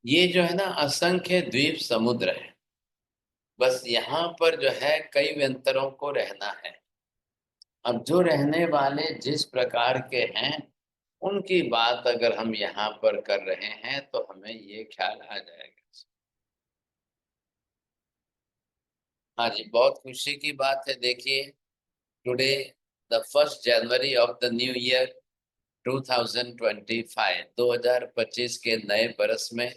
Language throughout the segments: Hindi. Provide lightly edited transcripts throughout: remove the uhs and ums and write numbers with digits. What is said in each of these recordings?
ये जो है ना असंख्य द्वीप समुद्र है। बस यहाँ पर जो है कई व्यंतरों को रहना है। अब जो रहने वाले जिस प्रकार के हैं उनकी बात अगर हम यहाँ पर कर रहे हैं तो हमें ये ख्याल आ जाएगा। हाँ जी, बहुत खुशी की बात है। देखिए, today the 1 January of the new year 2025, 2025 के नए बरस में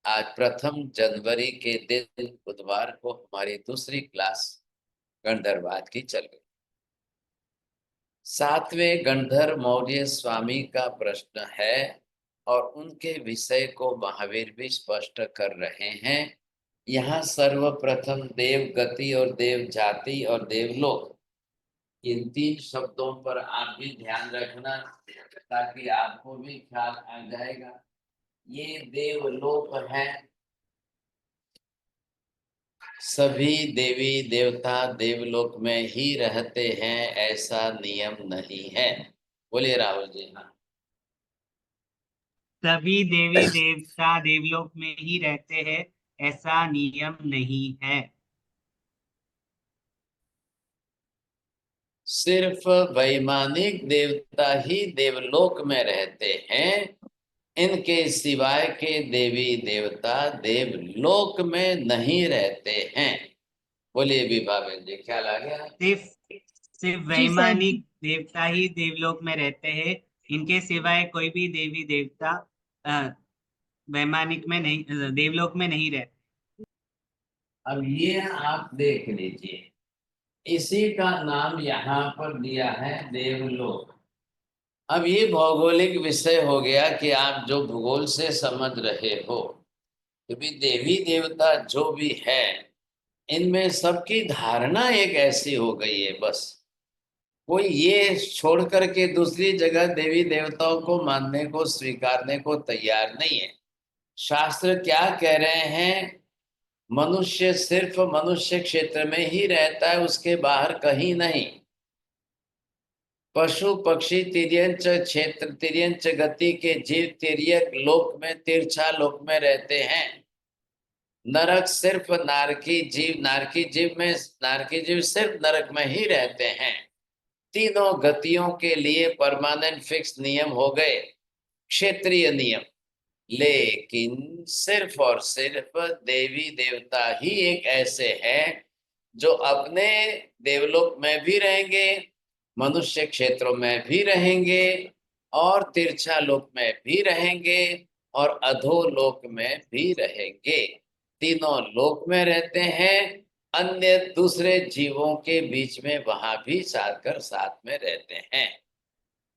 आज 1 जनवरी के दिन बुधवार को हमारी दूसरी क्लास गणधरवाद की चल गई। 7वें गणधर मौर्य स्वामी का प्रश्न है और उनके विषय को महावीर भी स्पष्ट कर रहे हैं। यहाँ सर्वप्रथम देव गति और देव जाति और देवलोक, इन 3 शब्दों पर आप भी ध्यान रखना ताकि आपको भी ख्याल आ जाएगा। ये देवलोक है। सभी देवी देवता देवलोक में ही रहते हैं ऐसा नियम नहीं है। बोलिए राहुल जी। हाँ, सभी देवी देवता देवलोक में ही रहते हैं ऐसा नियम नहीं है। सिर्फ वैमानिक देवता ही देवलोक में रहते हैं। इनके सिवाय के देवी देवता देवलोक में नहीं रहते हैं। बोलिए विभा बहन जी, ख्याल आ गया? सिर्फ सिर्फ जी साहब जी। वैमानिक देवता ही देवलोक में रहते हैं। इनके सिवाय कोई भी देवी देवता अ, वैमानिक में नहीं, देवलोक में नहीं रहते। अब ये आप देख लीजिए, इसी का नाम यहाँ पर दिया है देवलोक। अब ये भौगोलिक विषय हो गया कि आप जो भूगोल से समझ रहे हो, क्योंकि देवी देवता जो भी है इनमें सबकी धारणा एक ऐसी हो गई है। बस कोई ये छोड़ करके दूसरी जगह देवी देवताओं को मानने को स्वीकारने को तैयार नहीं है। शास्त्र क्या कह रहे हैं? मनुष्य सिर्फ मनुष्य क्षेत्र में ही रहता है, उसके बाहर कहीं नहीं। पशु पक्षी तिर्यंच क्षेत्र तिर्यंच गति के जीव तिर्यक लोक में तिरछा लोक में रहते हैं। नरक सिर्फ नारकी जीव सिर्फ नरक में ही रहते हैं। तीनों गतियों के लिए परमानेंट फिक्स नियम हो गए, क्षेत्रीय नियम। लेकिन सिर्फ और सिर्फ देवी देवता ही एक ऐसे हैं जो अपने देवलोक में भी रहेंगे, मनुष्य क्षेत्रों में भी रहेंगे और तिरछा लोक में भी रहेंगे और अधोलोक में भी रहेंगे। तीनों लोक में रहते हैं। अन्य दूसरे जीवों के बीच में वहां भी साथ में रहते हैं।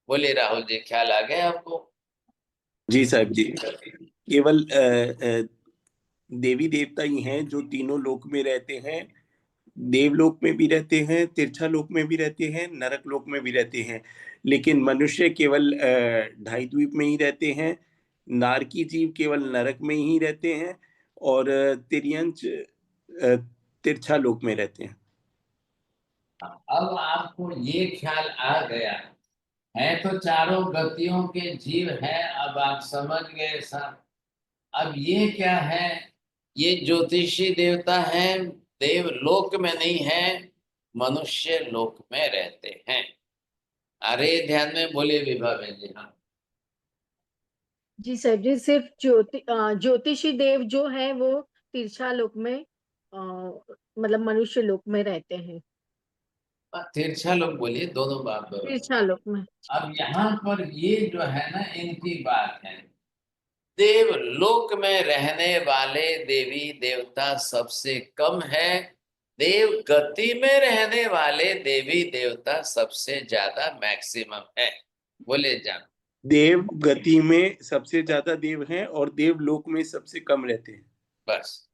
बोलिए राहुल जी, ख्याल आ गया आपको? जी साहब जी। केवल देवी देवता ही हैं जो तीनों लोक में रहते हैं। देवलोक में भी रहते हैं, तिरछा लोक में भी रहते हैं, नरक लोक में भी रहते हैं। लेकिन मनुष्य केवल ढाई द्वीप में ही रहते हैं। नारकी जीव केवल नरक में ही रहते हैं और तिर्यंच तिरछा लोक में रहते हैं। अब आपको ये ख्याल आ गया है तो चारों गतियों के जीव है। अब आप समझ गए सब। अब ये क्या है? ये ज्योतिषी देवता है, देवलोक में नहीं है, मनुष्य लोक में रहते हैं। अरे ध्यान में बोलिए विभा बहन जी। हाँ, जी साहब जी, सिर्फ ज्योतिषी देव जो है वो तिरछा लोक में मतलब मनुष्य लोक में रहते हैं। तिरछा लोग बोलिए, दोनों बात बराबर। तिरछा लोक में। अब यहाँ पर ये जो है ना, इनकी बात है। देवलोक में रहने वाले देवी देवता सबसे कम है, देव गति में रहने वाले देवी देवता सबसे ज्यादा मैक्सिमम है। बोले जान। देव गति में सबसे ज्यादा देव हैं और देवलोक में सबसे कम रहते हैं। बस।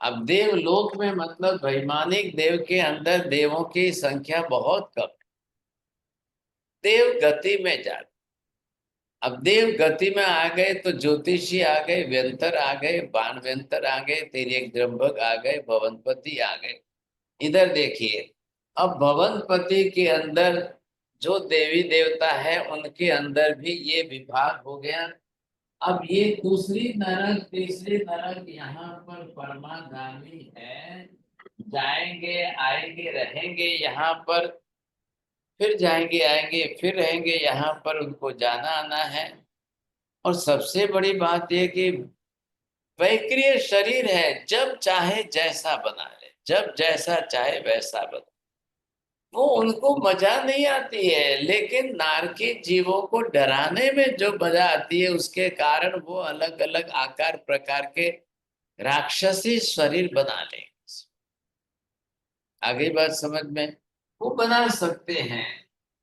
अब देवलोक में मतलब वैमानिक देव के अंदर देवों की संख्या बहुत कम है। देव गति में जाते। अब देव गति में आ गए तो ज्योतिषी आ गए, व्यंतर आ गए, बाण व्यंतर आ गए, तिर्यक द्रंभक आ गए, भवनपति आ गए। इधर देखिए, अब भवनपति के अंदर जो देवी देवता है उनके अंदर भी ये विभाग हो गया। अब ये दूसरी नरक तीसरी नरक यहाँ पर परमागामी है, जाएंगे आएंगे रहेंगे यहाँ पर, फिर जाएंगे आएंगे फिर रहेंगे यहाँ पर, उनको जाना आना है। और सबसे बड़ी बात यह कि वैक्रिय शरीर है, जब चाहे जैसा बना ले, जब जैसा चाहे वैसा बना, वो उनको मजा नहीं आती है। लेकिन नारकीय जीवों को डराने में जो मजा आती है, उसके कारण वो अलग अलग आकार प्रकार के राक्षसी शरीर बना ले। आगे बात समझ में, वो बना सकते हैं।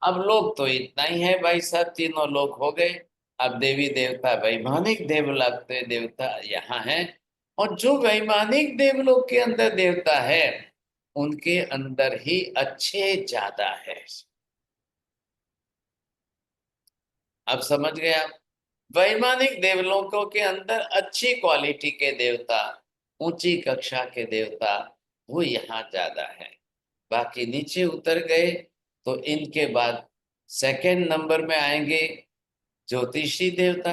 अब लोग तो इतना ही है भाई साहब, तीनों लोग हो गए। अब देवी देवता वैमानिक देवलोक के देवता यहाँ है, और जो वैमानिक देवलोक के अंदर देवता है, उनके अंदर ही अच्छे ज्यादा है। अब समझ गए आप, वैमानिक देवलोकों के अंदर अच्छी क्वालिटी के देवता, ऊंची कक्षा के देवता, वो यहाँ ज्यादा है। बाकी नीचे उतर गए तो इनके बाद सेकंड नंबर में आएंगे ज्योतिषी देवता,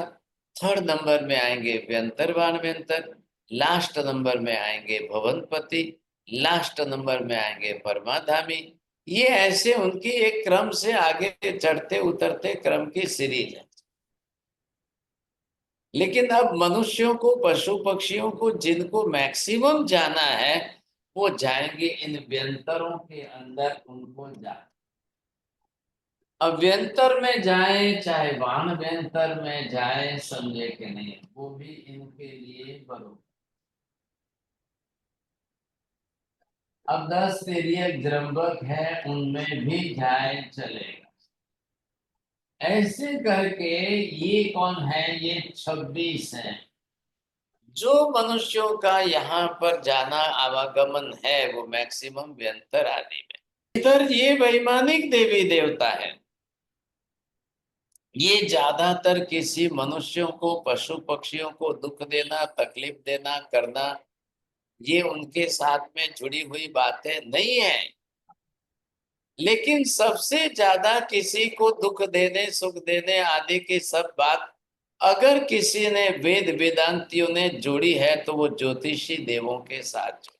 थर्ड नंबर में आएंगे व्यंतरवान व्यंतर, लास्ट नंबर में आएंगे भवनपति, लास्ट नंबर में आएंगे परमाधामी। ये ऐसे उनकी एक क्रम से आगे चढ़ते उतरते क्रम की सीरीज है। लेकिन अब मनुष्यों को, पशु पक्षियों को, जिनको मैक्सिमम जाना है, वो जाएंगे इन व्यंतरों के अंदर, उनको जा। अब व्यंतर में जाए चाहे वाण व्यंतर में जाए, समझे कि नहीं, वो भी इनके लिए बरोबर। अब 10 तिर्यक द्रंबक है, उनमें भी जाए चलेगा। ऐसे करके ये कौन है, ये 26 है जो मनुष्यों का यहाँ पर जाना आवागमन है, वो मैक्सिमम व्यंतर आदि में। इधर ये वैमानिक देवी देवता है, ये ज्यादातर किसी मनुष्यों को, पशु पक्षियों को दुख देना, तकलीफ देना, करना, ये उनके साथ में जुड़ी हुई बातें नहीं है। लेकिन सबसे ज्यादा किसी को दुख देने, सुख देने आदि की सब बात अगर किसी ने वेद वेदांतियों ने जोड़ी है, तो वो ज्योतिषी देवों के साथ जोड़ी,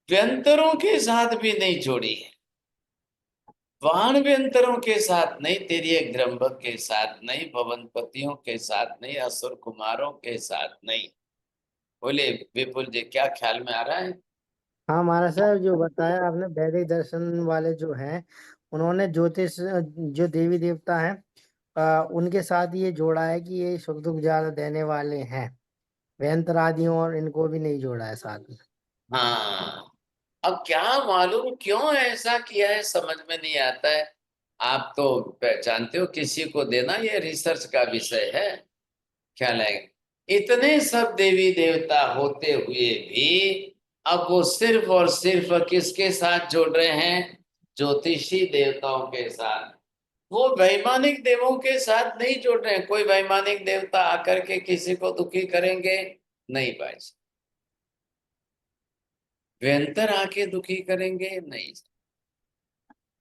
व्यंतरों के साथ भी नहीं जोड़ी है, वाहन व्यंतरों के साथ नहीं, तिर्यक द्रंबक के साथ नहीं, भवनपतियों के साथ नहीं, असुर कुमारों के साथ नहीं। बोले विपुल जी, क्या ख्याल में आ रहा है? हाँ महाराज साहब, जो बताया आपने वैदिक दर्शन वाले जो हैं, उन्होंने ज्योतिष जो देवी देवता हैं उनके साथ ये जोड़ा है कि ये सुख दुख ज्यादा देने वाले हैं। व्यंतरादियों और इनको भी नहीं जोड़ा है साथ में। हाँ, अब क्या मालूम क्यों ऐसा किया है, समझ में नहीं आता है। आप तो पहचानते हो, किसी को देना ये रिसर्च का विषय है। ख्याल है, इतने सब देवी देवता होते हुए भी अब वो सिर्फ और सिर्फ किसके साथ जोड़ रहे हैं? ज्योतिषी देवताओं के साथ। वो वैमानिक देवों के साथ नहीं जोड़ रहे हैं। कोई वैमानिक देवता आकर के किसी को दुखी करेंगे नहीं भाई, व्यंतर आके दुखी करेंगे नहीं।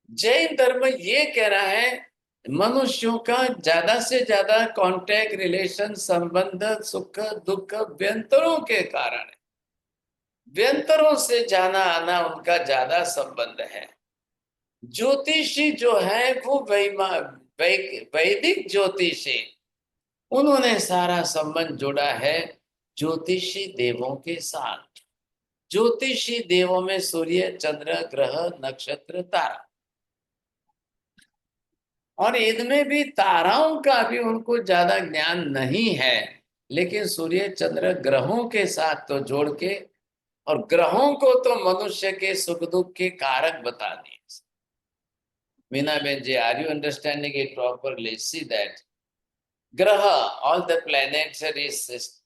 जैन धर्म ये कह रहा है, मनुष्यों का ज्यादा से ज्यादा कांटेक्ट, रिलेशन, संबंध, सुख दुख व्यंतरों के कारण है। व्यंतरों से जाना आना उनका ज्यादा संबंध है। ज्योतिषी जो है वो वैदिक ज्योतिषी, उन्होंने सारा संबंध जोड़ा है ज्योतिषी देवों के साथ। ज्योतिषी देवों में सूर्य, चंद्र, ग्रह, नक्षत्र, तारा, और इनमें भी ताराओं का भी उनको ज्यादा ज्ञान नहीं है। लेकिन सूर्य चंद्र ग्रहों के साथ तो जोड़ के, और ग्रहों को तो मनुष्य के सुख दुख के कारक बता दिए। Meena ben ji, are you understanding it properly? See that ग्रह, ऑल द प्लैनेट्स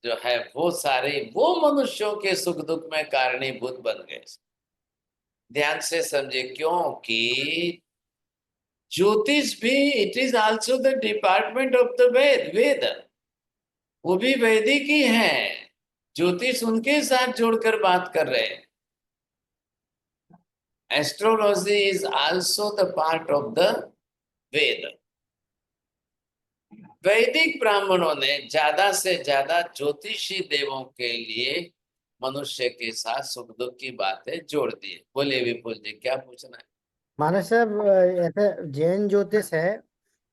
जो है, वो सारे वो मनुष्यों के सुख दुख में कारणीभूत बन गए। ध्यान से समझे, क्योंकि ज्योतिष भी it is also the department of the Ved, वो भी वैदिक ही है। ज्योतिष उनके साथ जोड़कर बात कर रहे हैं। Astrology is also the part of the Ved. वैदिक ब्राह्मणों ने ज्यादा से ज्यादा ज्योतिषी देवों के लिए मनुष्य के साथ सुख दुख की बातें जोड़ दी है। बोलिए विपुल जी, क्या पूछना है? मानस साहब, ऐसे जैन ज्योतिष है,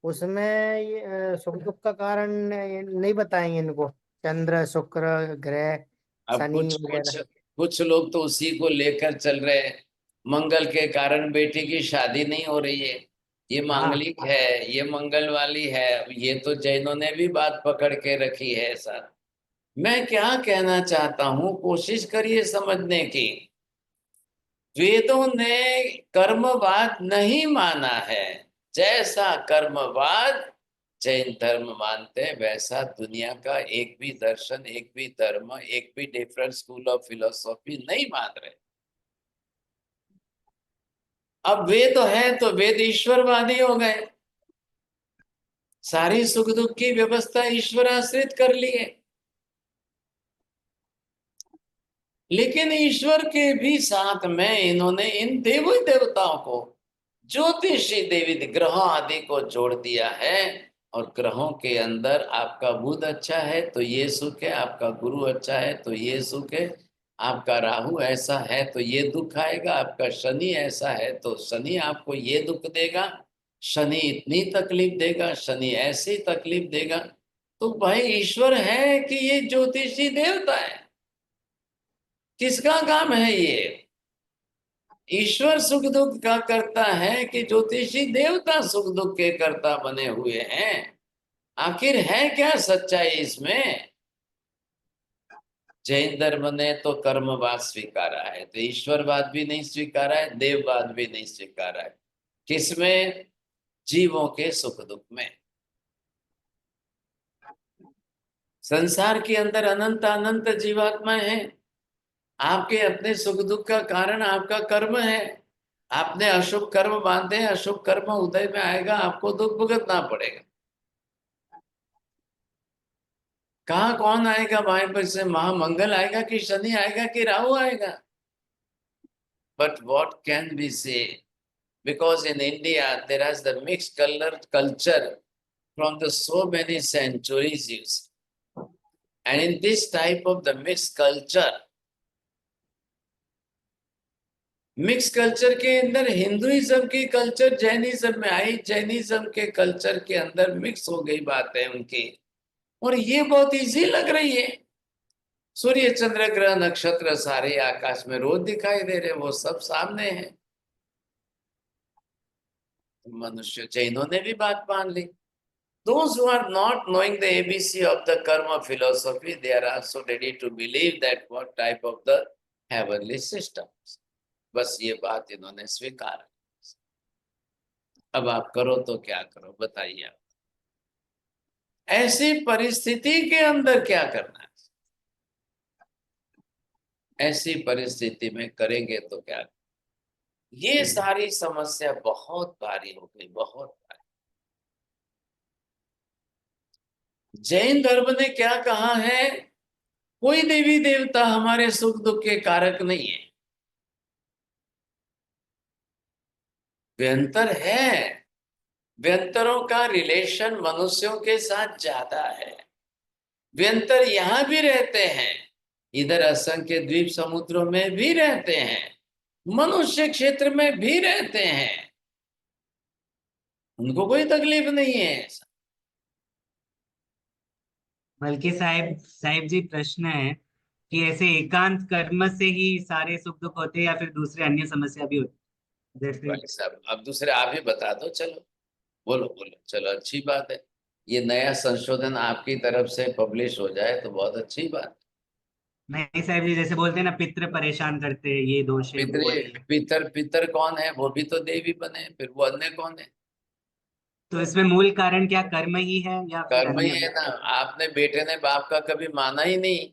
उसमें ये सुख दुख का कारण नहीं बताएंगे इनको? चंद्र, शुक्र ग्रह, अब शनि कुछ वगैरह। कुछ कुछ लोग तो उसी को लेकर चल रहे हैं। मंगल के कारण बेटी की शादी नहीं हो रही है, ये हाँ। मांगलिक है, ये मंगल वाली है। अब ये तो जैनों ने भी बात पकड़ के रखी है सर। मैं क्या कहना चाहता हूं, कोशिश करिए समझने की। वेदों ने कर्मवाद नहीं माना है। जैसा कर्मवाद जैन धर्म मानते हैं, वैसा दुनिया का एक भी दर्शन, एक भी धर्म, एक भी डिफरेंट स्कूल ऑफ फिलोसॉफी नहीं मान रहे। अब वेद है तो वेद ईश्वरवादी हो गए, सारी सुख दुख की व्यवस्था ईश्वर आश्रित कर ली है। लेकिन ईश्वर के भी साथ में इन्होंने इन देवी देवताओं को, ज्योतिषी देवी ग्रहों आदि को जोड़ दिया है। और ग्रहों के अंदर आपका बुध अच्छा है तो ये सुख है, आपका गुरु अच्छा है तो ये सुख है, आपका राहु ऐसा है तो ये दुख आएगा, आपका शनि ऐसा है तो शनि आपको ये दुख देगा, शनि इतनी तकलीफ देगा, शनि ऐसी तकलीफ देगा। तो भाई ईश्वर है कि ये ज्योतिषी देवता है? किसका काम है ये? ईश्वर सुख दुख का करता है कि ज्योतिषी देवता सुख दुख के कर्ता बने हुए हैं? आखिर है क्या सच्चाई इसमें? जैन धर्म ने तो कर्मवाद स्वीकारा है, तो ईश्वरवाद भी नहीं स्वीकारा है, देववाद भी नहीं स्वीकारा है। किसमें? जीवों के सुख दुख में। संसार के अंदर अनंत अनंत जीवात्माएं हैं। आपके अपने सुख दुख का कारण आपका कर्म है। आपने अशुभ कर्म बांधे, अशुभ कर्म उदय में आएगा, आपको दुख भुगतना पड़ेगा। कहाँ कौन आएगा भाई? पर से महामंगल आएगा कि शनि आएगा कि राहु आएगा? But what can be say, because in India there is the mixed culture from the so many centuries used. And in this type of the mixed culture, mix culture के अंदर हिंदुइज्म की कल्चर जैनिज्म में आई, जैनिज्म के कल्चर के अंदर मिक्स हो गई बातें उनकी, और ये बहुत इजी लग रही है। सूर्य चंद्र ग्रह नक्षत्र सारे आकाश में रोज दिखाई दे रहे, वो सब सामने है। मनुष्य, जैनों ने भी बात मान ली। Those who are not knowing the ABC of the karma philosophy, they are also ready to believe that what type of the heavenly systems. बस ये बात इन्होंने स्वीकार। अब आप करो तो क्या करो, बताइए आप। ऐसी परिस्थिति के अंदर क्या करना है? ऐसी परिस्थिति में करेंगे तो क्या? ये सारी समस्या बहुत भारी हो गई, बहुत भारी। जैन धर्म ने क्या कहा है? कोई देवी देवता हमारे सुख दुख के कारक नहीं है। व्यंतर है, व्यंतरों का रिलेशन मनुष्यों के साथ ज्यादा है। व्यंतर यहां भी रहते हैं, इधर असंख्य द्वीप समुद्रों में भी रहते हैं, मनुष्य क्षेत्र में भी रहते हैं, उनको कोई तकलीफ नहीं है। बल्कि साहिब साहिब जी, प्रश्न है कि ऐसे एकांत कर्म से ही सारे सुख दुख होते हैं या फिर दूसरे अन्य समस्या भी होती है? जैसे भाई साहब, अब दूसरे आप ही बता दो, चलो बोलो बोलो, चलो अच्छी बात है। ये नया संशोधन आपकी तरफ से पब्लिश हो जाए तो बहुत अच्छी बात। नहीं साहिब जी, जैसे बोलते हैं ना, पितृ परेशान करते हैं, ये दोष है, वो है। पितर पितर कौन है? वो भी तो देवी बने, फिर वो अन्य कौन है? तो इसमें मूल कारण क्या कर्म ही है या फिर कर्म ही अन्य है भी? ना। आपने बेटे ने बाप का कभी माना ही नहीं,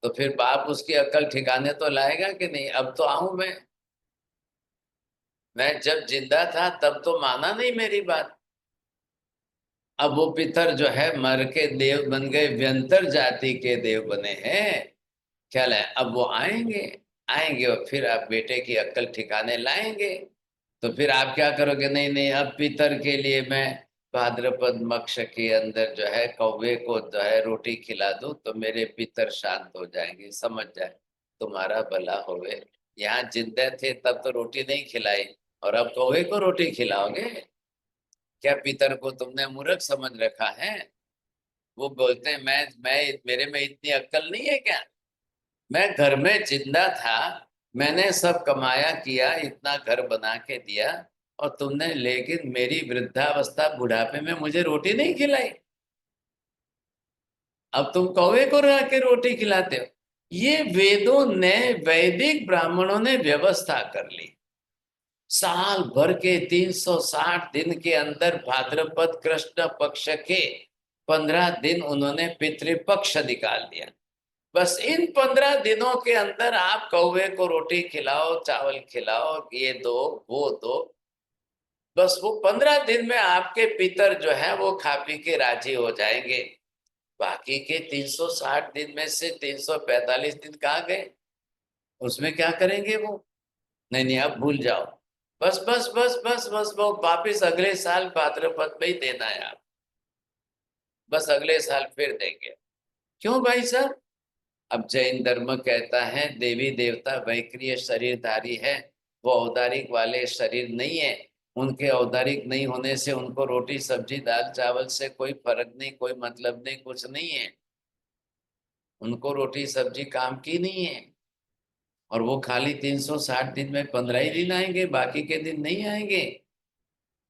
तो फिर बाप उसकी अक्ल ठिकाने तो लाएगा कि नहीं? अब तो आऊं मैं जब जिंदा था तब तो माना नहीं मेरी बात। अब वो पितर जो है मर के देव बन गए, व्यंतर जाति के देव बने हैं। ख्याल है अब वो आएंगे, आएंगे और फिर आप बेटे की अक्ल ठिकाने लाएंगे। तो फिर आप क्या करोगे? नहीं नहीं, अब पितर के लिए मैं भाद्रपद मक्ष के अंदर जो है कौवे को जो है रोटी खिला दो तो मेरे पितर शांत हो जाएंगे, समझ जाए, तुम्हारा भला होवे। यहाँ जिंदा थे तब तो रोटी नहीं खिलाई और अब कौवे को रोटी खिलाओगे? क्या पितर को तुमने मूर्ख समझ रखा है? वो बोलते हैं मैं मेरे में इतनी अक्ल नहीं है क्या? मैं घर में जिंदा था, मैंने सब कमाया किया, इतना घर बना के दिया, और तुमने लेकिन मेरी वृद्धावस्था बुढ़ापे में मुझे रोटी नहीं खिलाई। अब तुम कौवे को रह के रोटी खिलाते हो। ये वेदों ने, वैदिक ब्राह्मणों ने व्यवस्था कर ली। साल भर के 360 दिन के अंदर भाद्रपद कृष्ण पक्ष के 15 दिन उन्होंने पितृपक्ष निकाल दिया। बस इन 15 दिनों के अंदर आप कौवे को रोटी खिलाओ, चावल खिलाओ, ये दो वो दो, बस वो 15 दिन में आपके पितर जो है वो खा पी के राजी हो जाएंगे। बाकी के 360 दिन में से 345 दिन कहाँ गए? उसमें क्या करेंगे वो? नहीं नहीं, अब भूल जाओ, बस बस बस बस बस वो वापिस अगले साल भाद्रपद में ही देना है आप, बस अगले साल फिर देंगे। क्यों भाई साहब? अब जैन धर्म कहता है देवी देवता वैक्रिय शरीरधारी है, वो औदारिक वाले शरीर नहीं है। उनके औदारिक नहीं होने से उनको रोटी सब्जी दाल चावल से कोई फर्क नहीं, कोई मतलब नहीं, कुछ नहीं है। उनको रोटी सब्जी काम की नहीं है, और वो खाली 360 दिन में 15 ही दिन आएंगे, बाकी के दिन नहीं आएंगे।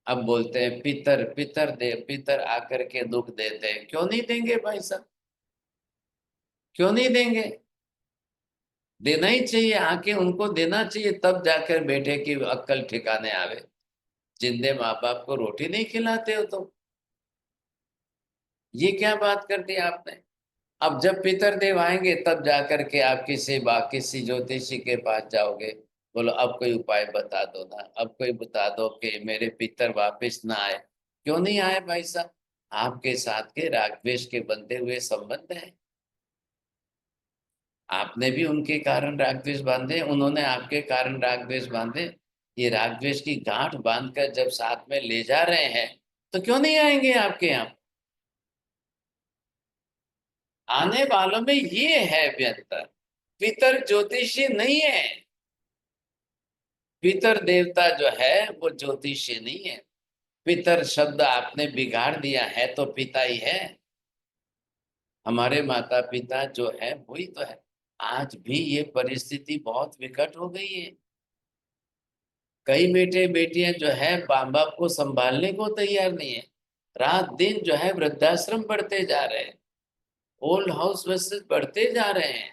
अब बोलते हैं पितर पितर दे, पितर आकर के दुख देते हैं। क्यों नहीं देंगे भाई साहब? क्यों नहीं देंगे? देना ही चाहिए, आके उनको देना चाहिए, तब जाकर बेटे की अक्ल ठिकाने आवे। जिंदे माँ बाप को रोटी नहीं खिलाते हो तुम, ये क्या बात कर दी आपने? अब जब पितरदेव आएंगे तब जाकर के आप किसी ज्योतिषी के पास जाओगे, बोलो अब कोई उपाय बता दो ना, अब कोई बता दो कि मेरे पितर वापस ना आए। क्यों नहीं आए भाई साहब? आपके साथ के राग द्वेष के बंधे हुए संबंध है। आपने भी उनके कारण राग द्वेष बांधे, उन्होंने आपके कारण राग द्वेष बांधे। ये राग द्वेष की गांठ बांधकर जब साथ में ले जा रहे हैं तो क्यों नहीं आएंगे आपके यहाँ? आने वालों में ये है व्यंतर। पितर ज्योतिषी नहीं है, पितर देवता जो है वो ज्योतिषी नहीं है। पितर शब्द आपने बिगाड़ दिया है तो पिता ही है। हमारे माता पिता जो है वही तो है। आज भी ये परिस्थिति बहुत विकट हो गई है। कई बेटे बेटियां जो है माँ बाप को संभालने को तैयार नहीं है। रात दिन जो है वृद्धाश्रम बढ़ते जा रहे हैं, ओल्ड हाउस वर्सेस बढ़ते जा रहे हैं,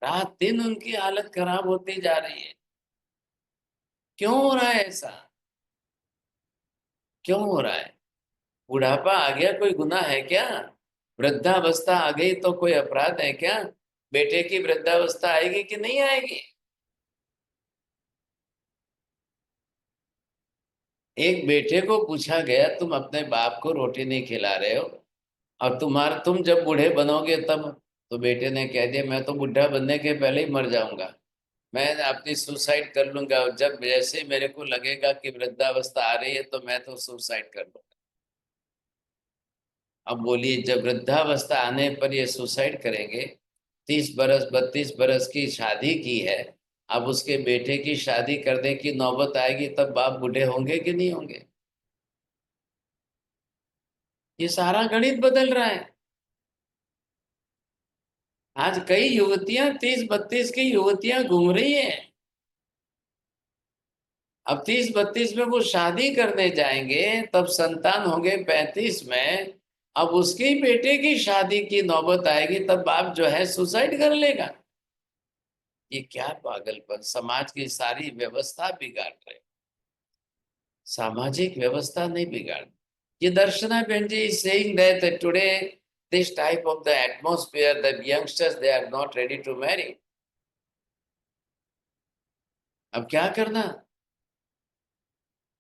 रात दिन उनकी हालत खराब होती जा रही है। क्यों हो रहा है ऐसा? क्यों हो रहा है? बुढ़ापा आ गया कोई गुनाह है क्या? वृद्धावस्था आ गई तो कोई अपराध है क्या? बेटे की वृद्धावस्था आएगी कि नहीं आएगी? एक बेटे को पूछा गया तुम अपने बाप को रोटी नहीं खिला रहे हो और तुम जब बूढ़े बनोगे तब? तो बेटे ने कह दिया मैं तो बुढ़ा बनने के पहले ही मर जाऊंगा, मैं अपनी सुसाइड कर लूंगा, और जब जैसे मेरे को लगेगा कि वृद्धावस्था आ रही है तो मैं तो सुसाइड कर लूंगा। अब बोलिए, जब वृद्धावस्था आने पर ये सुसाइड करेंगे, 30 बरस 32 बरस की शादी की है, अब उसके बेटे की शादी करने की नौबत आएगी तब बाप बूढ़े होंगे कि नहीं होंगे? ये सारा गणित बदल रहा है। आज कई युवतियां 30-32 की युवतियां घूम रही हैं। अब 30-32 में वो शादी करने जाएंगे तब संतान होंगे 35 में, अब उसके बेटे की शादी की नौबत आएगी तब बाप जो है सुसाइड कर लेगा। ये क्या पागलपन! समाज की सारी व्यवस्था बिगाड़ रहे। सामाजिक व्यवस्था नहीं बिगाड़। ये दर्शना बहन जी is saying that today this type of the atmosphere, the youngsters they are not ready to marry. अब क्या करना?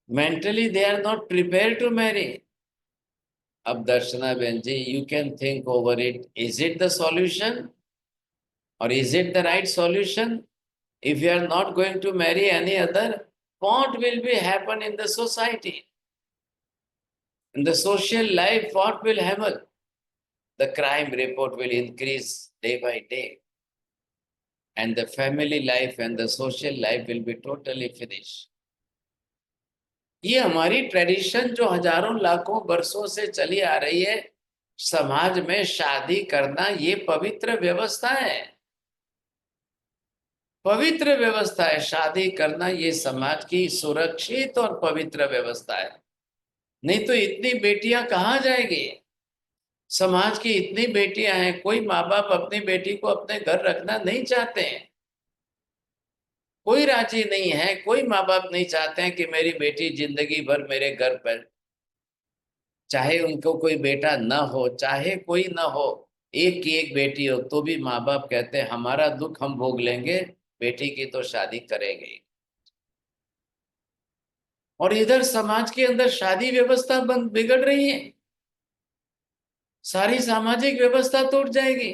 Mentally they are not prepared to marry. अब दर्शना बहन जी, you can think over it. Is it the solution or is it the right solution? If you are not going to marry any other, what will be happen in the society? In the social life, what will happen? The crime report will increase day by day, and the family life and the social life will be totally finished. ये हमारी ट्रेडिशन जो हजारों लाखों वर्षों से चली आ रही है, समाज में शादी करना ये पवित्र व्यवस्था है, पवित्र व्यवस्था है। शादी करना ये समाज की सुरक्षित और पवित्र व्यवस्था है। नहीं तो इतनी बेटियां कहाँ जाएगी? समाज की इतनी बेटियां हैं, कोई माँ बाप अपनी बेटी को अपने घर रखना नहीं चाहते हैं, कोई राजी नहीं है, कोई माँ बाप नहीं चाहते हैं कि मेरी बेटी जिंदगी भर मेरे घर पर, चाहे उनको कोई बेटा न हो, चाहे कोई न हो, एक की एक बेटी हो, तो भी माँ बाप कहते हैं हमारा दुख हम भोग लेंगे, बेटी की तो शादी करेंगे। और इधर समाज के अंदर शादी व्यवस्था बिगड़ रही है, सारी सामाजिक व्यवस्था टूट जाएगी।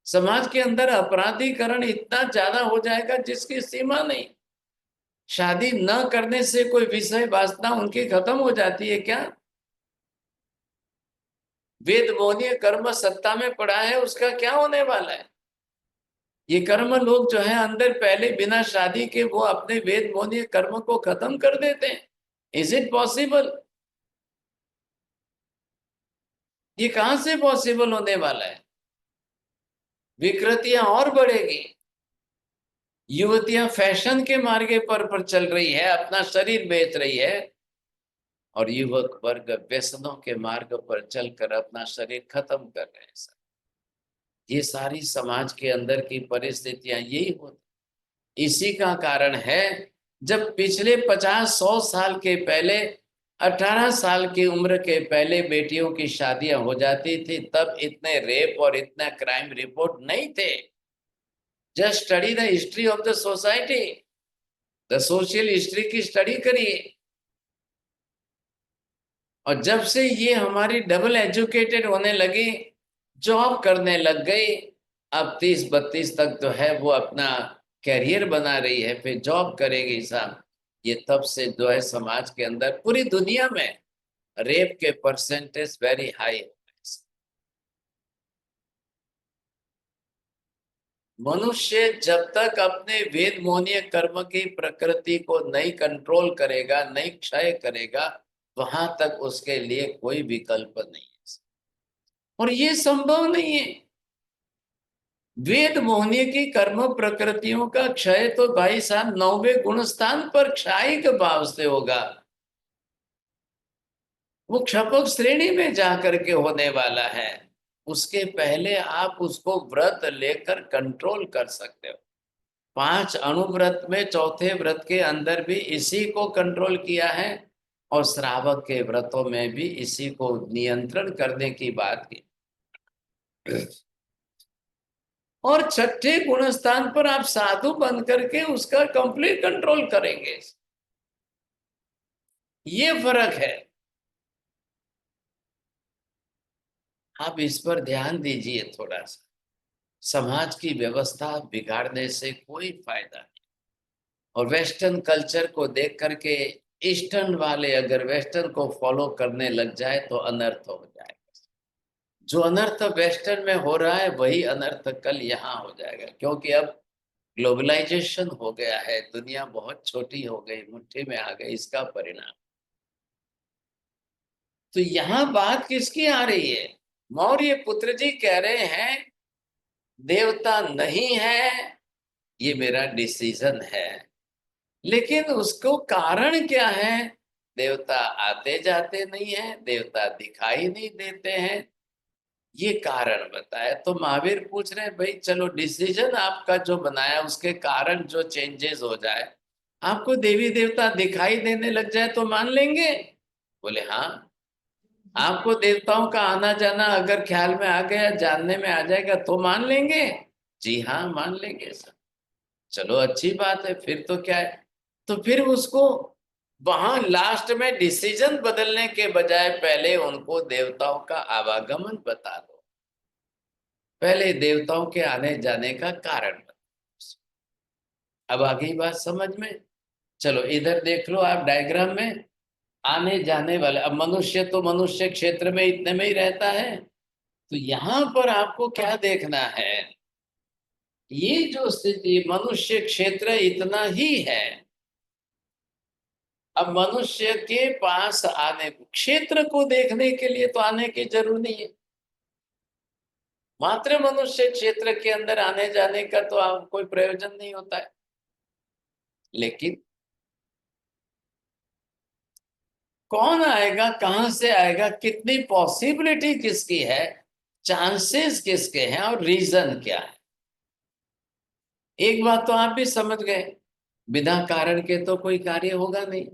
समाज के अंदर अपराधीकरण इतना ज्यादा हो जाएगा जिसकी सीमा नहीं। शादी न करने से कोई विषय वासना उनकी खत्म हो जाती है क्या? वेद मोहनीय कर्म सत्ता में पड़ा है, उसका क्या होने वाला है? ये कर्म लोग जो है अंदर पहले बिना शादी के वो अपने वेद मोहनीय कर्म को खत्म कर देते हैं। Is it possible? ये कहां से पॉसिबल होने वाला है? विकृतियां और बढ़ेगी, युवतियां फैशन के मार्ग पर चल रही है, अपना शरीर बेच रही है, और युवक वर्ग व्यसनों के मार्ग पर चलकर अपना शरीर खत्म कर रहे हैं। सर, ये सारी समाज के अंदर की परिस्थितियां यही होती, इसी का कारण है। जब पिछले 50-100 साल के पहले 18 साल की उम्र के पहले बेटियों की शादियां हो जाती थी, तब इतने रेप और इतना क्राइम रिपोर्ट नहीं थे। Just study the history of the society, the social history की स्टडी करिए। और जब से ये हमारी डबल एजुकेटेड होने लगी, जॉब करने लग गई, अब 30-32 तक जो है वो अपना कैरियर बना रही है, फिर जॉब करेगी साहब, ये तब से जो है समाज के अंदर पूरी दुनिया में रेप के परसेंटेज वेरी हाई। मनुष्य जब तक अपने वेद मोहनीय कर्म की प्रकृति को नहीं कंट्रोल करेगा, नहीं क्षय करेगा, वहां तक उसके लिए कोई विकल्प नहीं है, और ये संभव नहीं है। वेद मोहनीय की कर्म प्रकृतियों का क्षय तो भाई साहब 9वें गुण स्थान पर क्षायिक भाव से होगा, वो क्षपक श्रेणी में जाकर के होने वाला है। उसके पहले आप उसको व्रत लेकर कंट्रोल कर सकते हो। 5 अणुव्रत में चौथे व्रत के अंदर भी इसी को कंट्रोल किया है, और श्रावक के व्रतों में भी इसी को नियंत्रण करने की बात की। और छठे गुण स्थान पर आप साधु बन करके उसका कंप्लीट कंट्रोल करेंगे। ये फर्क है, आप इस पर ध्यान दीजिए थोड़ा सा। समाज की व्यवस्था बिगाड़ने से कोई फायदा नहीं, और वेस्टर्न कल्चर को देख करके ईस्टर्न वाले अगर वेस्टर्न को फॉलो करने लग जाए तो अनर्थ हो जाएगा। जो अनर्थ वेस्टर्न में हो रहा है वही अनर्थ कल यहाँ हो जाएगा, क्योंकि अब ग्लोबलाइजेशन हो गया है, दुनिया बहुत छोटी हो गई, मुट्ठी में आ गई, इसका परिणाम। तो यहाँ बात किसकी आ रही है? मौर्य पुत्र जी कह रहे हैं देवता नहीं है, ये मेरा डिसीजन है, लेकिन उसको कारण क्या है? देवता आते जाते नहीं है, देवता दिखाई नहीं देते हैं, ये कारण बताया। तो महावीर पूछ रहे हैं भाई चलो डिसीजन आपका जो बनाया उसके कारण जो चेंजेस हो जाए, आपको देवी देवता दिखाई देने लग जाए तो मान लेंगे? बोले हाँ। आपको देवताओं का आना जाना अगर ख्याल में आ गया, जानने में आ जाएगा तो मान लेंगे? जी हाँ मान लेंगे सर। चलो अच्छी बात है, फिर तो क्या है। तो फिर उसको वहां लास्ट में डिसीजन बदलने के बजाय पहले उनको देवताओं का आवागमन बता दो, पहले देवताओं के आने जाने का कारण बता। अब आ गई बात समझ में? चलो इधर देख लो आप डायग्राम में, आने जाने वाले, अब मनुष्य तो मनुष्य क्षेत्र में इतने में ही रहता है। तो यहाँ पर आपको क्या देखना है, ये जो स्थिति मनुष्य क्षेत्र इतना ही है। अब मनुष्य के पास आने, क्षेत्र को देखने के लिए तो आने की जरूरत नहीं है, मात्र मनुष्य क्षेत्र के अंदर आने जाने का तो आप कोई प्रयोजन नहीं होता है। लेकिन कौन आएगा, कहां से आएगा, कितनी पॉसिबिलिटी किसकी है, चांसेस किसके हैं और रीजन क्या है। एक बात तो आप भी समझ गए, बिना कारण के तो कोई कार्य होगा नहीं,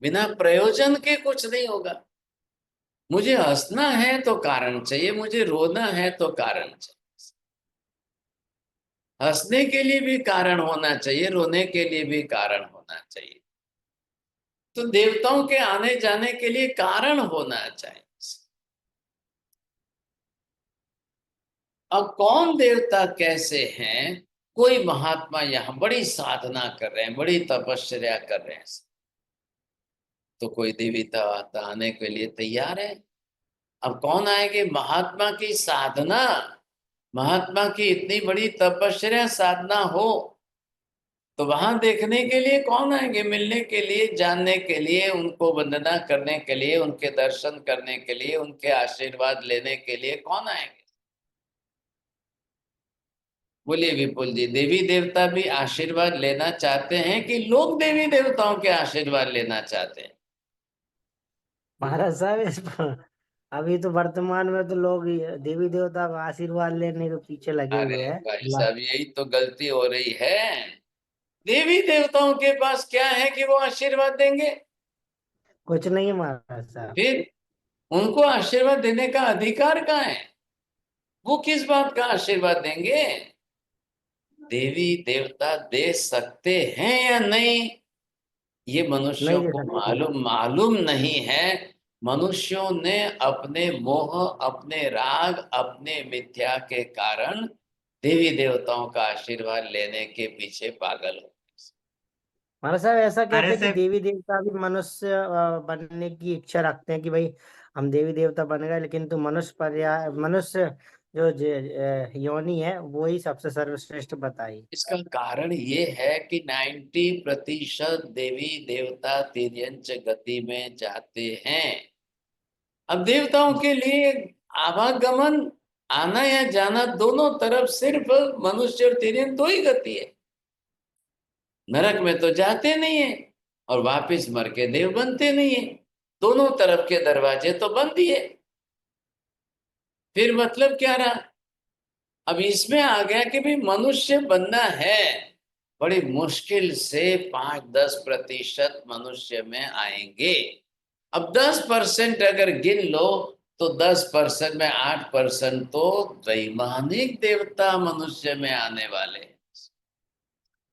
बिना प्रयोजन के कुछ नहीं होगा। मुझे हंसना है तो कारण चाहिए, मुझे रोना है तो कारण चाहिए। हंसने के लिए भी कारण होना चाहिए, रोने के लिए भी कारण होना चाहिए। तो देवताओं के आने जाने के लिए कारण होना चाहिए। अब कौन देवता कैसे हैं, कोई महात्मा यहाँ बड़ी साधना कर रहे हैं, बड़ी तपस्या कर रहे हैं, तो कोई देवता आने के लिए तैयार है। अब कौन आएंगे, महात्मा की साधना, महात्मा की इतनी बड़ी तपस्या साधना हो तो वहां देखने के लिए कौन आएंगे, मिलने के लिए, जानने के लिए, उनको वंदना करने के लिए, उनके दर्शन करने के लिए, उनके आशीर्वाद लेने के लिए कौन आएंगे। बोलिए विपुल जी, देवी देवता भी आशीर्वाद लेना चाहते हैं कि लोग देवी देवताओं के आशीर्वाद लेना चाहते हैं? महाराज साहब अभी तो वर्तमान में तो लोग देवी देवता का आशीर्वाद लेने के पीछे लगे अरे हुए हैं। भाई साहब, यही तो गलती हो रही है। देवी देवताओं के पास क्या है कि वो आशीर्वाद देंगे? कुछ नहीं है महाराज साहब। फिर उनको आशीर्वाद देने का अधिकार कहाँ है? वो किस बात का आशीर्वाद देंगे? देवी देवता दे सकते हैं या नहीं, ये मनुष्यों नहीं दे को सकते। मालूम मालूम नहीं है। मनुष्यों ने अपने मोह, अपने राग, अपने मिथ्या के कारण देवी देवताओं का आशीर्वाद लेने के पीछे पागल हो। महाराज साहब ऐसा कहते अरे हैं कि साहब, देवी देवता भी मनुष्य बनने की इच्छा रखते हैं कि भाई हम देवी देवता बन गए, लेकिन तो मनुष्य जो योनि है वो ही सबसे सर्वश्रेष्ठ बताई। इसका कारण ये है कि 90% देवी देवता तिर्यंच गति में जाते हैं। अब देवताओं के लिए आवागमन, आना या जाना दोनों तरफ सिर्फ मनुष्य और तिर्यन दो ही गति है। नरक में तो जाते नहीं है और वापिस मर के देव बनते नहीं है। दोनों तरफ के दरवाजे तो बंद ही है। फिर मतलब क्या रहा? अब इसमें आ गया कि भी मनुष्य बनना है, बड़ी मुश्किल से 5-10% मनुष्य में आएंगे। अब 10% अगर गिन लो तो 10% में 8% तो वैमानिक देवता मनुष्य में आने वाले हैं।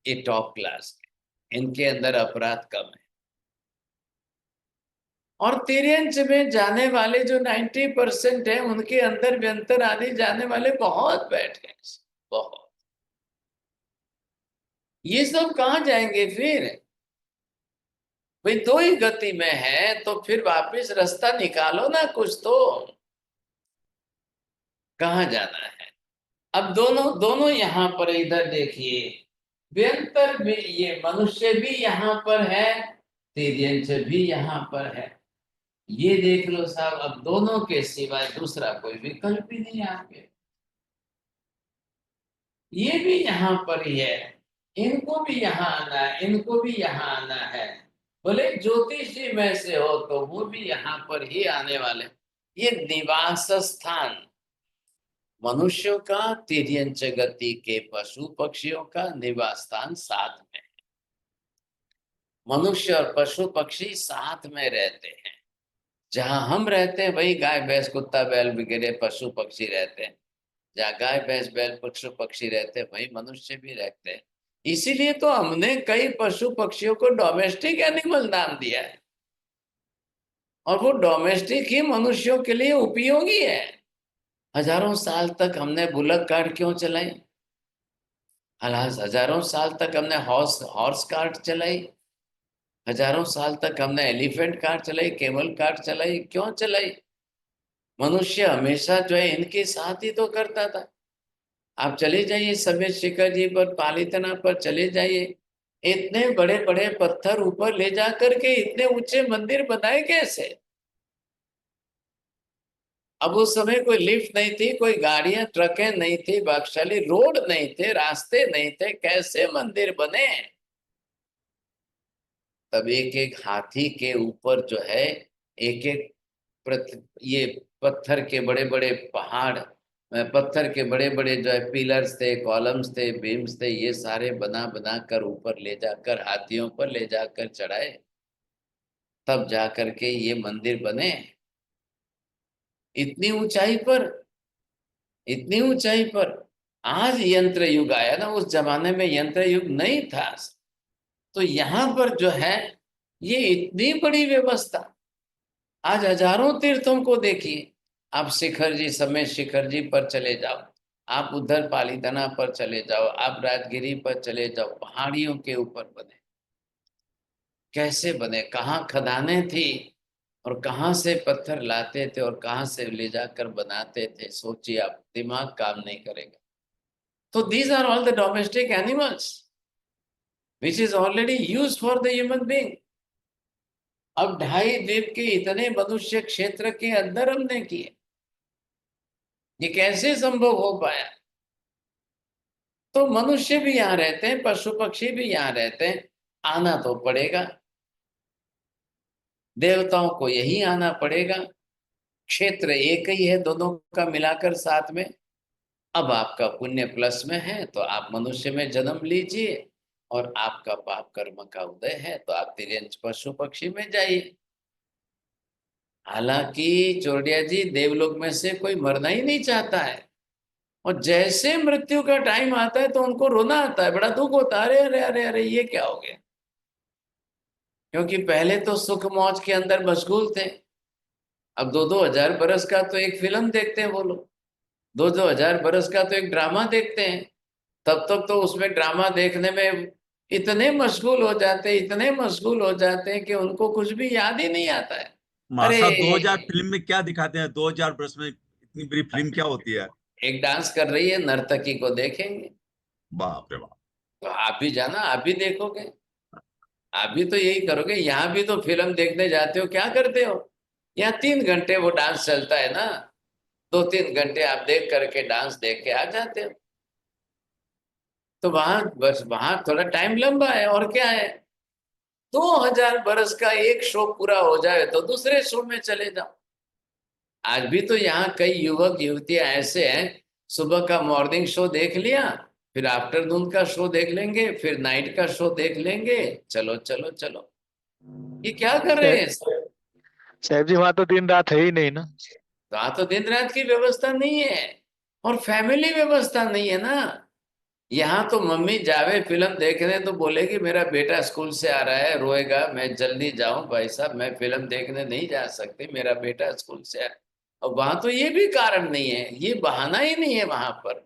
ये टॉप क्लास के, इनके अंदर अपराध कम है। और तिर्यंच में जाने वाले जो 90% है, उनके अंदर व्यंतर आने जाने वाले बहुत बैठे हैं, बहुत। ये सब कहाँ जाएंगे फिर? भाई दो ही गति में है तो फिर वापस रास्ता निकालो ना कुछ तो। कहाँ जाना है? अब दोनों दोनों यहाँ पर, इधर देखिए, व्यंतर भी, ये मनुष्य भी यहाँ पर है, तिर्यंच भी यहाँ पर है। ये देख लो साहब, अब दोनों के सिवाय दूसरा कोई विकल्प ही नहीं है आपके। ये भी यहाँ पर ही है, इनको भी यहाँ आना है, इनको भी यहाँ आना है। बोले ज्योतिषी में से हो तो वो भी यहाँ पर ही आने वाले। ये निवास स्थान मनुष्यों का, तिर्यंच गति के पशु पक्षियों का निवास स्थान साथ में। मनुष्य और पशु पक्षी साथ में रहते हैं। जहां हम रहते हैं वही गाय भैंस कुत्ता बैल वगैरह पशु पक्षी रहते हैं। जहाँ गाय भैंस बैल पशु पक्षी रहते हैं वही मनुष्य भी रहते हैं। इसीलिए तो हमने कई पशु पक्षियों को डोमेस्टिक एनिमल नाम दिया है, और वो डोमेस्टिक ही मनुष्यों के लिए उपयोगी है। हजारों साल तक हमने बुलक कार्ट क्यों चलाई? हजारों साल तक हमने हॉर्स कार्ट चलाई। हजारों साल तक हमने एलिफेंट कार चलाई, केमल कार चलाई, क्यों चलाई? मनुष्य हमेशा जो है इनके साथ ही तो करता था। आप चले जाइए सफेद शिखर जी पर, पालीताना पर चले जाइए, इतने बड़े बड़े पत्थर ऊपर ले जा करके इतने ऊंचे मंदिर बनाए कैसे? अब उस समय कोई लिफ्ट नहीं थी, कोई गाड़ियां ट्रकें नहीं थी, भागशाली रोड नहीं थे, रास्ते नहीं थे, कैसे मंदिर बने? तब एक एक हाथी के ऊपर जो है एक एक ये पत्थर के बड़े बड़े पहाड़, पत्थर के बड़े बड़े जो है पिलर्स थे, कॉलम्स थे, बीम्स थे, ये सारे बना बना कर ऊपर ले जाकर हाथियों पर ले जाकर चढ़ाए, तब जा करके ये मंदिर बने। इतनी ऊंचाई पर, इतनी ऊंचाई पर। आज यंत्र युग आया ना, उस जमाने में यंत्र युग नहीं था। तो यहाँ पर जो है ये इतनी बड़ी व्यवस्था। आज हजारों तीर्थों को देखिए, आप शिखर जी, समेत शिखर जी पर चले जाओ, आप उधर पालीताना पर चले जाओ, आप राजगिरी पर चले जाओ, पहाड़ियों के ऊपर बने। कैसे बने? कहाँ खदानें थी और कहाँ से पत्थर लाते थे और कहाँ से ले जाकर बनाते थे, सोचिए आप, दिमाग काम नहीं करेगा। तो these are all the domestic animals which is already used for the human being. अब 2.5 द्वीप के इतने मनुष्य क्षेत्र के अंदर हमने किए, ये कैसे संभव हो पाया? तो मनुष्य भी यहाँ रहते हैं, पशु पक्षी भी यहाँ रहते हैं, आना तो पड़ेगा, देवताओं को यही आना पड़ेगा। क्षेत्र एक ही है दोनों का मिलाकर साथ में। अब आपका पुण्य प्लस में है तो आप मनुष्य में जन्म लीजिए, और आपका पाप कर्म का उदय है तो आप तिर्यंच पशु पक्षी में जाइए। हालांकि चोरडिया जी, देवलोक में से कोई मरना ही नहीं चाहता है, और जैसे मृत्यु का टाइम आता है तो उनको रोना आता है, बड़ा दुख होता है, अरे अरे अरे अरे ये क्या हो गया? क्योंकि पहले तो सुख मौज के अंदर मशगूल थे। अब 2-2 हजार बरस का तो एक फिल्म देखते हैं वो लोग, 2-2 हजार बरस का तो एक ड्रामा देखते हैं। तब तक तो उसमें ड्रामा देखने में इतने मशगूल हो जाते हैं, इतने मशगूल हो जाते हैं कि उनको कुछ भी याद ही नहीं आता है। मां साहब, 2000 अरे फिल्म में क्या दिखाते हैं? 2000 बरस में इतनी बड़ी फिल्म क्या होती है? एक डांस कर रही है, नर्तकी को देखेंगे बाप रे बाप। तो आप भी जाना, आप भी देखोगे, आप भी तो यही करोगे। यहाँ भी तो फिल्म देखने जाते हो, क्या करते हो? यहाँ 3 घंटे वो डांस चलता है ना, 2-3 घंटे आप देख करके डांस देख के आ जाते हो। तो वहां बस, वहां थोड़ा टाइम लंबा है और क्या है। 2000 बरस का एक शो पूरा हो जाए तो दूसरे शो में चले जाओ। आज भी तो यहाँ कई युवक युवतियां ऐसे हैं, सुबह का मॉर्निंग शो देख लिया, फिर आफ्टरनून का शो देख लेंगे, फिर नाइट का शो देख लेंगे, चलो चलो चलो। ये क्या कर रहे हैं? साहब जी, वहां तो दिन रात है ही नहीं ना। वहां तो दिन रात की व्यवस्था नहीं है, और फैमिली व्यवस्था नहीं है ना। यहाँ तो मम्मी जावे फिल्म देखने तो बोलेगी मेरा बेटा स्कूल से आ रहा है, रोएगा, मैं जल्दी जाऊं भाई साहब, मैं फिल्म देखने नहीं जा सकती, मेरा बेटा स्कूल से आया। और वहां तो ये भी कारण नहीं है, ये बहाना ही नहीं है वहां पर।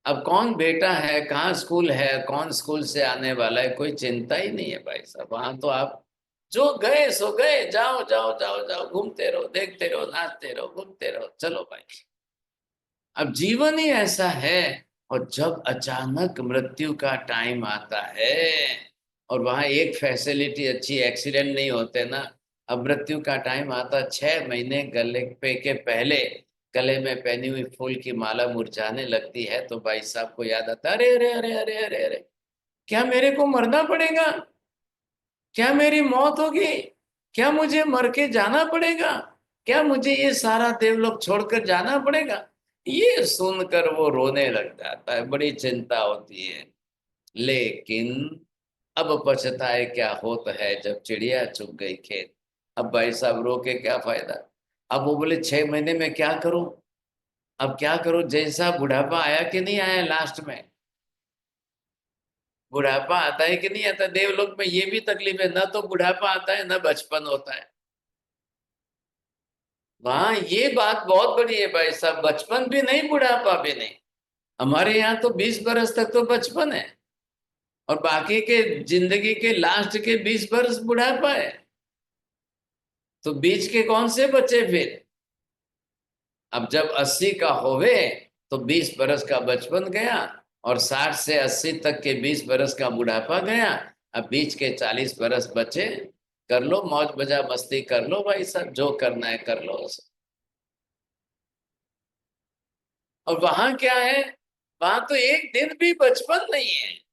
अब कौन बेटा है, कहाँ स्कूल है, कौन स्कूल से आने वाला है, कोई चिंता ही नहीं है भाई साहब। वहां तो आप जो गए सो गए, जाओ जाओ जाओ जाओ, घूमते रहो, देखते रहो, नाचते रहो, घूमते रहो, चलो भाई। अब जीवन ही ऐसा है। और जब अचानक मृत्यु का टाइम आता है, और वहां एक फैसिलिटी अच्छी, एक्सीडेंट नहीं होते ना। अब मृत्यु का टाइम आता, 6 महीने गले पे के पहले गले में पहनी हुई फूल की माला मुरझाने लगती है, तो भाई साहब को याद आता, अरे अरे अरे अरे अरे अरे, क्या मेरे को मरना पड़ेगा? क्या मेरी मौत होगी? क्या मुझे मर के जाना पड़ेगा? क्या मुझे ये सारा देवलोक छोड़कर जाना पड़ेगा? ये सुनकर वो रोने लग जाता है, बड़ी चिंता होती है। लेकिन अब पछताए क्या होता है जब चिड़िया चुग गई खेत। अब भाई साहब रो के क्या फायदा? अब वो बोले 6 महीने में क्या करूं? अब क्या करूं? जैसा बुढ़ापा आया कि नहीं आया लास्ट में? बुढ़ापा आता है कि नहीं आता? देवलोक में ये भी तकलीफ है, ना तो बुढ़ापा आता है ना बचपन होता है। वहां ये बात बहुत बड़ी है भाई साहब, बचपन भी नहीं, बुढ़ापा भी नहीं। हमारे यहाँ तो 20 बरस तक तो बचपन है, और बाकी के जिंदगी के लास्ट के 20 वर्ष बुढ़ापा है, तो बीच के कौन से बचे फिर? अब जब 80 का होवे तो 20 बरस का बचपन गया, और 60 से 80 तक के 20 बरस का बुढ़ापा गया। अब बीच के 40 बरस बचे, कर लो मौज मजा मस्ती कर लो भाई साहब, जो करना है कर लो। और वहां क्या है? वहां तो एक दिन भी बचपन नहीं है।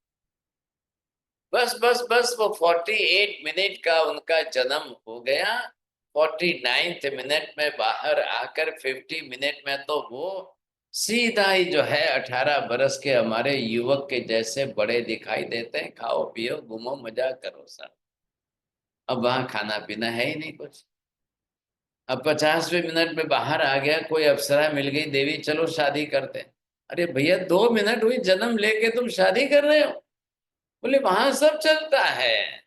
बस बस बस वो 48 मिनट का उनका जन्म हो गया, 49th मिनट में बाहर आकर 50 मिनट में तो वो सीधा ही जो है 18 बरस के हमारे युवक के जैसे बड़े दिखाई देते हैं। खाओ पियो घूमो मजा करो सब। अब वहां खाना पीना है ही नहीं कुछ। अब 50वें मिनट में बाहर आ गया, कोई अप्सरा मिल गई, देवी चलो शादी करते हैं। अरे भैया 2 मिनट हुई जन्म लेके तुम शादी कर रहे हो? बोले वहां सब चलता है,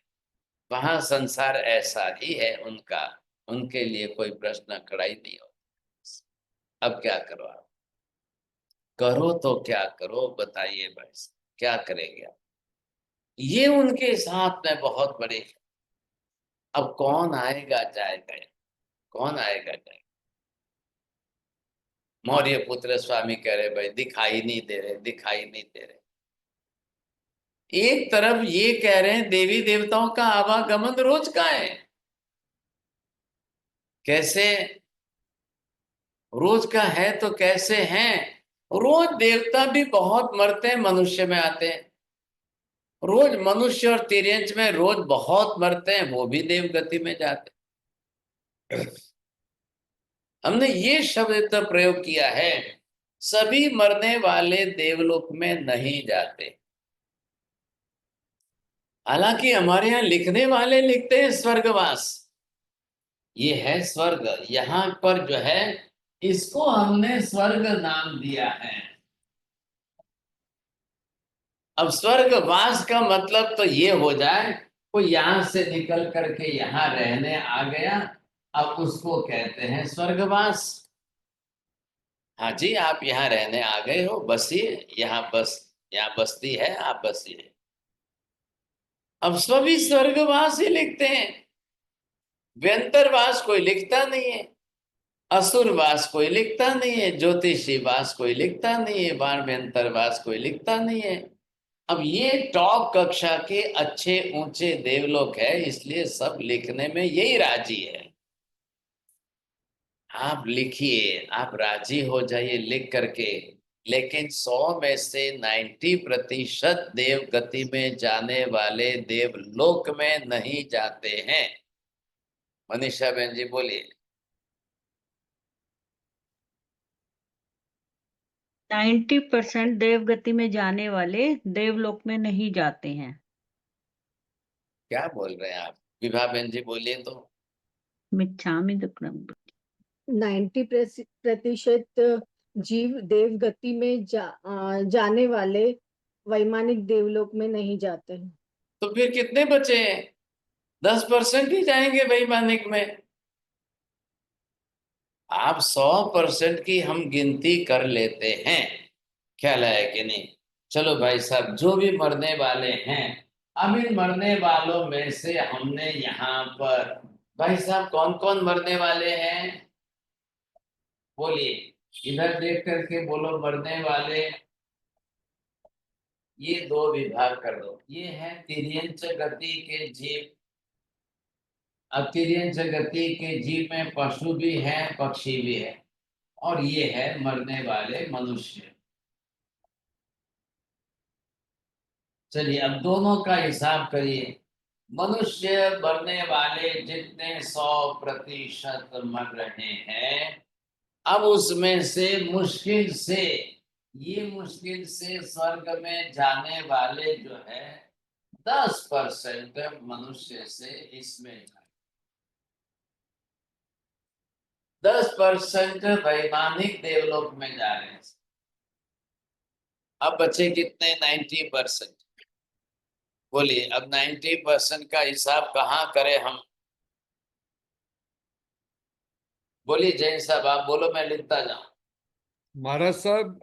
वहां संसार ऐसा ही है उनका, उनके लिए कोई प्रश्न खड़ा ही नहीं हो। अब क्या करो आप? करो तो क्या करो बताइए भाई साहब, क्या करेंगे आप? ये उनके साथ में बहुत बड़े। अब कौन आएगा जाएगा? कौन आएगा जाएगा? मौर्य पुत्र स्वामी कह रहे भाई दिखाई नहीं दे रहे, दिखाई नहीं दे रहे। एक तरफ ये कह रहे हैं देवी देवताओं का आवागमन रोज का है। कैसे रोज का है? तो कैसे हैं? रोज देवता भी बहुत मरते हैं, मनुष्य में आते हैं। रोज मनुष्य और तिर्यंच में रोज बहुत मरते हैं, वो भी देवगति में जाते हैं। हमने ये शब्द तो प्रयोग किया है, सभी मरने वाले देवलोक में नहीं जाते। हालांकि हमारे यहाँ लिखने वाले लिखते हैं स्वर्गवास, ये है स्वर्ग। यहाँ पर जो है इसको हमने स्वर्ग नाम दिया है। अब स्वर्गवास का मतलब तो ये हो जाए कोई यहां से निकल करके यहाँ रहने आ गया, अब उसको कहते हैं स्वर्गवास। हाँ जी, आप यहाँ रहने आ गए हो, बसिए यहाँ, बस यहाँ बस्ती है, आप बसिए। अब सभी स्वर्गवास ही लिखते हैं, व्यंतरवास कोई लिखता नहीं है, असुरवास कोई लिखता नहीं है, ज्योतिषी वास कोई लिखता नहीं है, वानव्यंतरवास कोई लिखता नहीं है। अब ये टॉप कक्षा के अच्छे ऊंचे देवलोक है, इसलिए सब लिखने में यही राजी है। आप लिखिए, आप राजी हो जाइए लिख करके, लेकिन 100 में से 90% देव गति में जाने वाले देवलोक में नहीं जाते हैं। मनीषा बहन जी बोलिए। 90% देवगति में जाने वाले देवलोक में नहीं जाते हैं। क्या बोल रहे हैं आप? विभा बहन जी बोलिए तो। मिच्छामि दुक्कडम। 90% जीव देवगति में जाने वाले वैमानिक देवलोक में नहीं जाते हैं। तो फिर कितने बचे हैं? 10% ही जाएंगे वैमानिक में। आप 100% की हम गिनती कर लेते हैं, ख्याल है कि नहीं? चलो भाई साहब, जो भी मरने वाले हैं, अब इन मरने वालों में से हमने यहाँ पर भाई साहब कौन कौन मरने वाले हैं बोलिए, इधर देख करके बोलो मरने वाले। ये 2 विभाग कर दो, ये है तिर्यंच गति के जीव। अतिर्यंच गति के जीव में पशु भी है पक्षी भी है, और ये है मरने वाले मनुष्य। चलिए अब दोनों का हिसाब करिए। मनुष्य मरने वाले जितने 100% मर रहे हैं, अब उसमें से मुश्किल से, ये मुश्किल से स्वर्ग में जाने वाले जो है 10% मनुष्य से इसमें जाए, 10% वैमानिक देवलोक में जा रहे हैं। अब बचे कितने? 90%। बोलिए अब 90% का हिसाब कहाँ करें हम? बोलिए जैन साहब, आप बोलो मैं लिखता जाऊं। महाराज साहब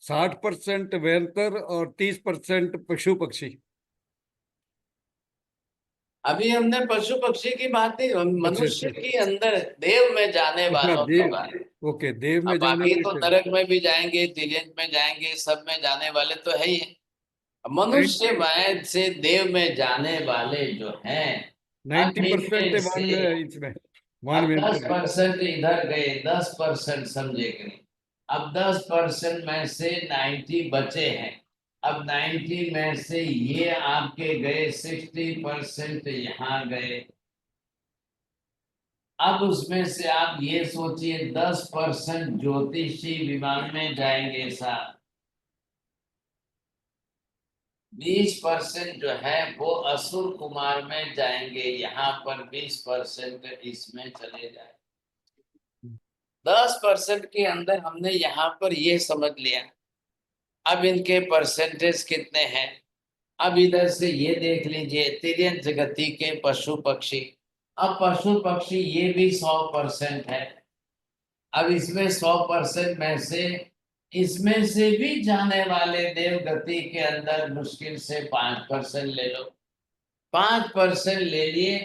60% वेंतर और 30% पशु पक्षी। अभी हमने पशु पक्षी की बात नहीं, मनुष्य के अंदर देव में जाने अच्छा, वालों की बात। देव, ओके, देव में अब जाने बाकी वाले तो थे। नरक में भी जाएंगे, तिर्यंत में जाएंगे, सब में जाने वाले तो है ही है। मनुष्य वैद से देव में जाने वाले जो हैं, 90% से इसमें वन अब वेंतर में। 10% इधर गए, 10% समझे कि नहीं। अब 10% में से 90 बचे हैं। अब 90 में से ये आपके गए, 60% यहाँ गए। अब उसमें से आप ये सोचिए 10% ज्योतिषी विमान में जाएंगे साहब, 20% जो है वो असुर कुमार में जाएंगे, यहाँ पर 20% इसमें चले जाए। 10% के अंदर हमने यहाँ पर ये समझ लिया। अब इनके परसेंटेज कितने हैं? अब इधर से ये देख लीजिए, तिर्यंत गति के पशु पक्षी। अब पशु पक्षी ये भी 100% है। अब इसमें 100% में से इसमें से भी जाने वाले देव गति के अंदर मुश्किल से 5% ले लो, 5% ले लिए।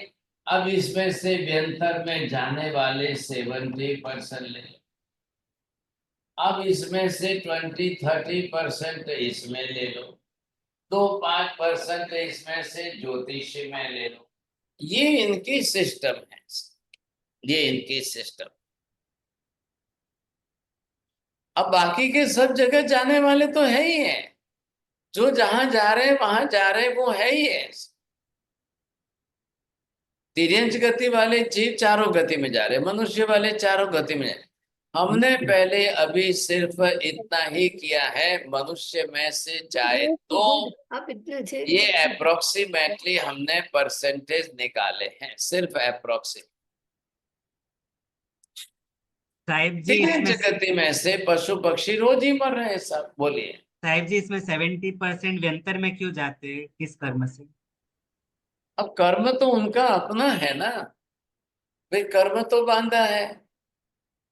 अब इसमें से व्यंतर में जाने वाले 70% ले लो। अब इसमें से 20-30% इसमें ले लो, तो 5% इसमें से ज्योतिषी में ले लो। ये इनकी सिस्टम है, ये इनकी सिस्टम। अब बाकी के सब जगह जाने वाले तो है ही है, जो जहां जा रहे हैं वहां जा रहे हैं, वो है ही है। तिर्यंत गति वाले जीव चारों गति में जा रहे हैं, मनुष्य वाले चारों गति में जा रहे हैं। हमने पहले अभी सिर्फ इतना ही किया है, मनुष्य में से जाए तो ये अप्रोक्सीमेटली हमने परसेंटेज निकाले हैं, सिर्फ अप्रोक्सीमेट। साहिब जी इसमें गति में से पशु पक्षी रोज ही मर रहे हैं सब। बोलिए साहिब जी, इसमें 70% व्यंतर में क्यों जाते हैं, किस कर्म से? अब कर्म तो उनका अपना है ना भाई, कर्म तो बांधा है।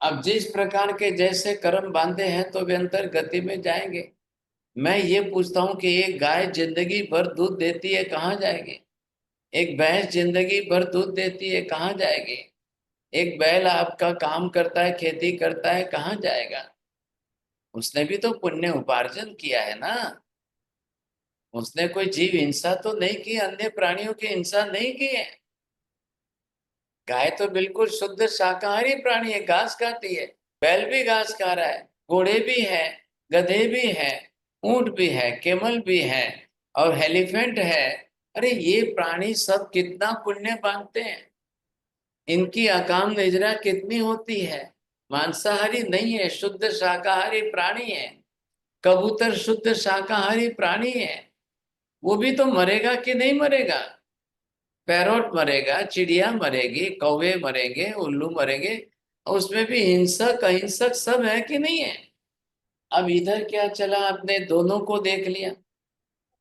अब जिस प्रकार के जैसे कर्म बांधे हैं तो व्यंतर गति में जाएंगे। मैं ये पूछता हूँ कि एक गाय जिंदगी भर दूध देती है, कहाँ जाएगी? एक भैंस जिंदगी भर दूध देती है, कहाँ जाएगी? एक बैल आपका काम करता है, खेती करता है, कहाँ जाएगा? उसने भी तो पुण्य उपार्जन किया है ना। उसने कोई जीव हिंसा तो नहीं की, अन्य प्राणियों की हिंसा नहीं की है। गाय तो बिल्कुल शुद्ध शाकाहारी प्राणी है, घास खाती है। बैल भी घास खा रहा है, घोड़े भी है, गधे भी है, ऊंट भी है, केमल भी है और एलिफेंट है। अरे ये प्राणी सब कितना पुण्य बांधते हैं, इनकी अकाम निजरा कितनी होती है। मांसाहारी नहीं है, शुद्ध शाकाहारी प्राणी है। कबूतर शुद्ध शाकाहारी प्राणी है, वो भी तो मरेगा कि नहीं मरेगा? पैरोट मरेगा, चिड़िया मरेगी, कौवे मरेंगे, उल्लू मरेंगे, उसमें भी हिंसक अहिंसक सब है कि नहीं है? अब इधर क्या चला, आपने दोनों को देख लिया।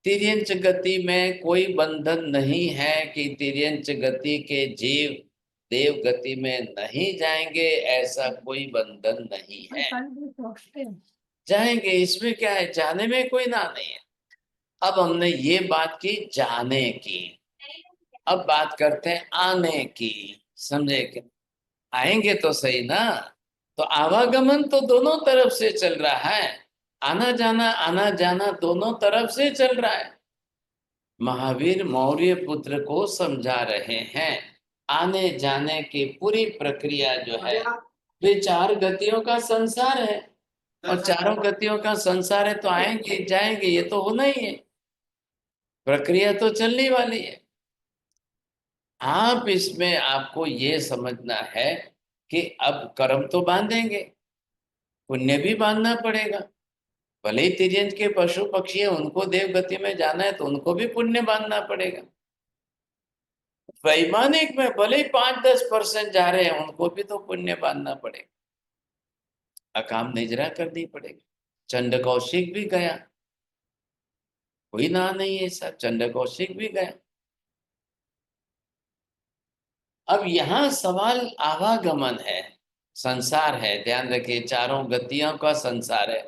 तिर्यंच गति में कोई बंधन नहीं है कि तिर्यंच गति के जीव देव गति में नहीं जाएंगे, ऐसा कोई बंधन नहीं है। जाएंगे, इसमें क्या है, जाने में कोई ना नहीं है। अब हमने ये बात की जाने की, अब बात करते हैं आने की। समझे कि आएंगे तो सही ना। तो आवागमन तो दोनों तरफ से चल रहा है, आना जाना दोनों तरफ से चल रहा है। महावीर मौर्य पुत्र को समझा रहे हैं, आने जाने की पूरी प्रक्रिया जो है वे 4 गतियों का संसार है, और चारों गतियों का संसार है तो आएंगे जाएंगे, ये तो होना ही है, प्रक्रिया तो चलने वाली है। आप इसमें आपको ये समझना है कि अब कर्म तो बांधेंगे, पुण्य भी बांधना पड़ेगा। भले ही तिर्यंत के पशु पक्षी है, उनको देव गति में जाना है तो उनको भी पुण्य बांधना पड़ेगा। वैमानिक में भले ही 5-10% जा रहे हैं, उनको भी तो पुण्य बांधना पड़ेगा, अकाम निजरा करनी पड़ेगी। चंड कौशिक भी गया, कोई ना नहीं है सर, चंड कौशिक भी गया। अब यहाँ सवाल आवागमन है, संसार है, ध्यान रखिए, चारों गतियों का संसार है।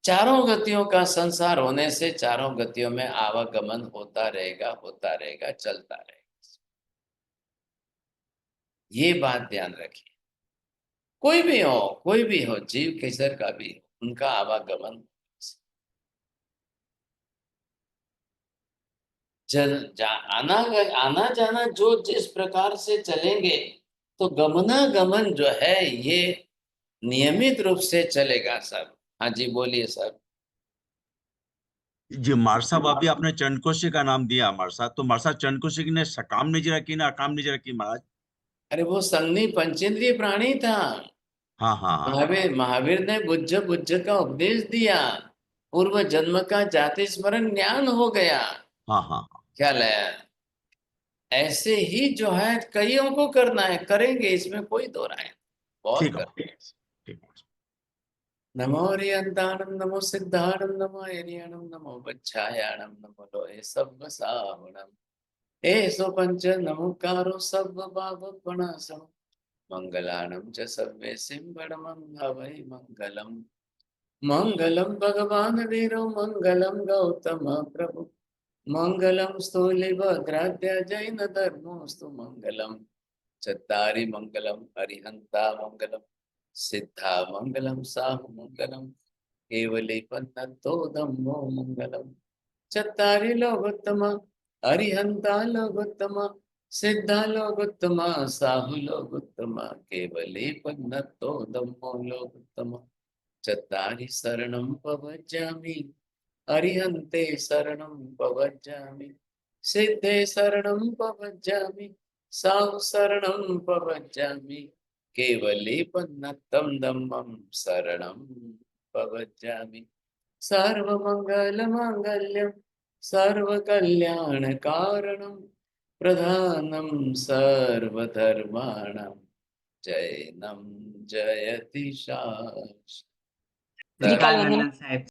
चारों गतियों का संसार होने से चारों गतियों में आवागमन होता रहेगा, चलता रहेगा। ये बात ध्यान रखिए। कोई भी हो, जीव कैसर का भी हो, उनका आवागमन आना जाना जो जिस प्रकार से चलेंगे, तो गमनागमन जो है ये नियमित रूप से चलेगा सर। हाँ जी, बोलिए सर। जी मार्सा भाभी, आपने चंडकोशी का नाम दिया मार्सा, तो मार्सा चंडकोशी ने सकाम निजरा की ना अकाम निजरा की महाराज? अरे वो संगनी पंचेंद्रिय प्राणी था। हाँ हाँ हाँ महावीर ने बुद्ध का उपदेश दिया, पूर्व जन्म का जाति स्मरण ज्ञान हो गया। हाँ हाँ। ख्याल है? ऐसे ही जो है कईयों को करना है, करेंगे, इसमें कोई दो राय नहीं। बहुत ठीक है कर ठीक है। नमो हरियंताणम, नमो सिद्धाणम, नमो हरियाणम, नमो बच्छायाणम, नमो लोहे सब्ब सावणम, एसो पंच नमोकारो सब्ब पाप प्रणाशम, मंगलाणम च सब्बे सिंबड़मं हवै मंगलम। मंगलम भगवान वीरो मंगलम गौतम प्रभु, मंगलम स्थूलिभद्राद्य जैन धर्मोस्तु मंगलम। चत्तारि मंगलम अरिहंता मंगलम, सिद्धा मंगलम साहु मंगलम, केवले पन्नतो धम्मो मंगलम। चत्तारि लोकोत्तम अरिहंता लोकोत्तम, सिद्धा लोकोत्तम साहु लोकोत्तम, केवले पन्नतो धम्मो लोकोत्तम। चत्तारि शरणं पवज्जामि, अरिहन्ते शरणं पवज्जामि, सिद्धे शरणं पवज्जामि, साहु शरणं पवज्जामि, केवले पन्नतं धम्मं शरणं पवज्जामि। सर्वमङ्गलमाङ्गल्यं सर्वकल्याणकारणं, प्रधानं सर्वधर्माणां, जैनं जयति शाश्वतम्। विकाल वंदन साहेब।